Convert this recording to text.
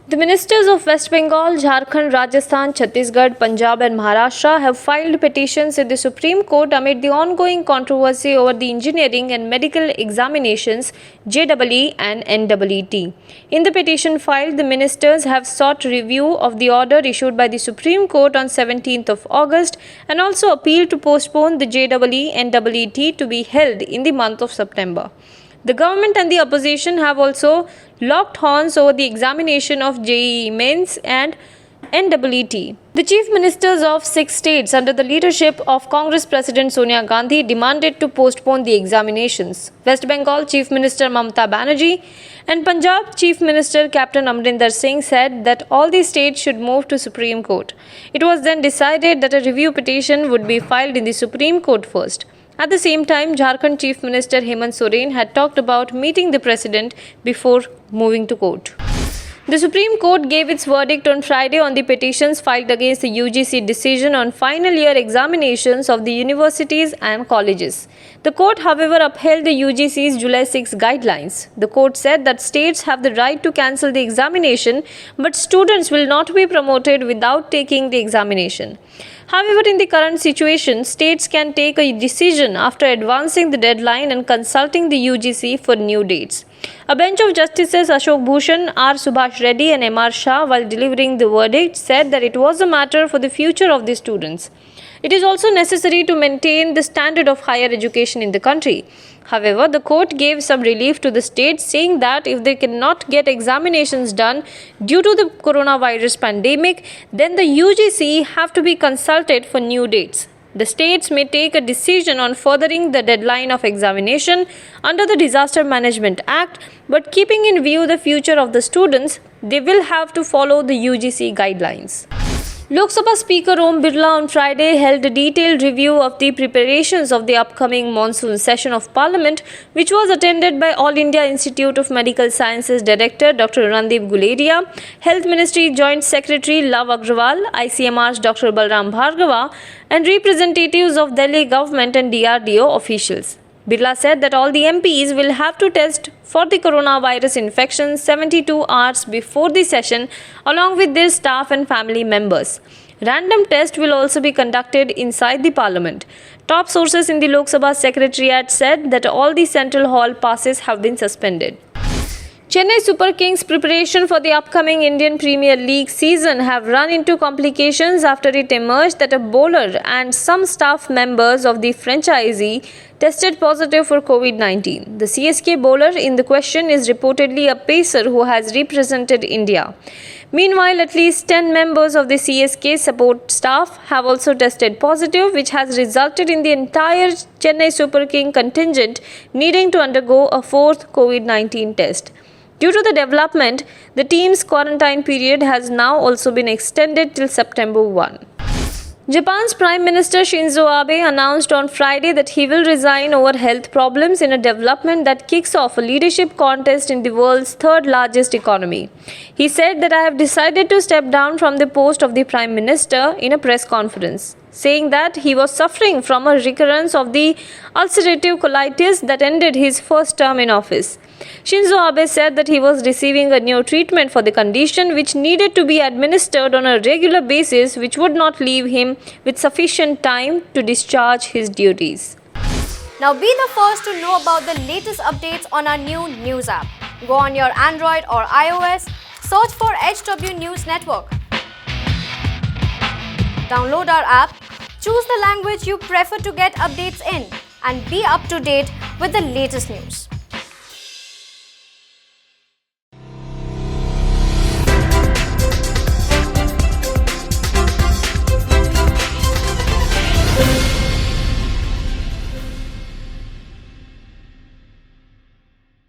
The ministers of West Bengal, Jharkhand, Rajasthan, Chhattisgarh, Punjab, and Maharashtra have filed petitions in the Supreme Court amid the ongoing controversy over the engineering and medical examinations JEE and NEET. In the petition filed, the ministers have sought review of the order issued by the Supreme Court on 17th of August and also appealed to postpone the JEE and NEET to be held in the month of September. The government and the opposition have also locked horns over the examination of JEE Mains and NEET. The chief ministers of 6 states under the leadership of Congress President Sonia Gandhi demanded to postpone the examinations. West Bengal Chief Minister Mamata Banerjee and Punjab Chief Minister Captain Amrinder Singh said that all the states should move to Supreme Court. It was then decided that a review petition would be filed in the Supreme Court first. At the same time, Jharkhand Chief Minister Hemant Soren had talked about meeting the president before moving to court. The Supreme Court gave its verdict on Friday on the petitions filed against the UGC decision on final year examinations of the universities and colleges. The court, however, upheld the UGC's July 6 guidelines. The court said that states have the right to cancel the examination, but students will not be promoted without taking the examination. However, in the current situation, states can take a decision after advancing the deadline and consulting the UGC for new dates. A bench of Justices Ashok Bhushan, R. Subhash Reddy and M.R. Shah, while delivering the verdict, said that it was a matter for the future of the students. It is also necessary to maintain the standard of higher education in the country. However, the court gave some relief to the states, saying that if they cannot get examinations done due to the coronavirus pandemic, then the UGC have to be consulted for new dates. The states may take a decision on furthering the deadline of examination under the Disaster Management Act, but keeping in view the future of the students, they will have to follow the UGC guidelines. Lok Sabha Speaker Om Birla on Friday held a detailed review of the preparations of the upcoming monsoon session of Parliament, which was attended by All India Institute of Medical Sciences Director Dr. Randeep Guleria, Health Ministry Joint Secretary Love Agrawal, ICMR's Dr. Balram Bhargava, and representatives of Delhi government and DRDO officials. Birla said that all the MPs will have to test for the coronavirus infection 72 hours before the session, along with their staff and family members. Random tests will also be conducted inside the Parliament. Top sources in the Lok Sabha Secretariat said that all the Central Hall passes have been suspended. Chennai Super Kings' preparation for the upcoming Indian Premier League season have run into complications after it emerged that a bowler and some staff members of the franchisee tested positive for COVID-19. The CSK bowler in the question is reportedly a pacer who has represented India. Meanwhile, at least 10 members of the CSK support staff have also tested positive, which has resulted in the entire Chennai Super King contingent needing to undergo a fourth COVID-19 test. Due to the development, the team's quarantine period has now also been extended till September 1. Japan's Prime Minister Shinzo Abe announced on Friday that he will resign over health problems in a development that kicks off a leadership contest in the world's third largest economy. He said that I have decided to step down from the post of the Prime Minister in a press conference, saying that he was suffering from a recurrence of the ulcerative colitis that ended his first term in office. Shinzo Abe said that he was receiving a new treatment for the condition which needed to be administered on a regular basis, which would not leave him with sufficient time to discharge his duties. Now be the first to know about the latest updates on our new news app. Go on your Android or iOS, search for HW News Network. Download our app, choose the language you prefer to get updates in, and be up to date with the latest news.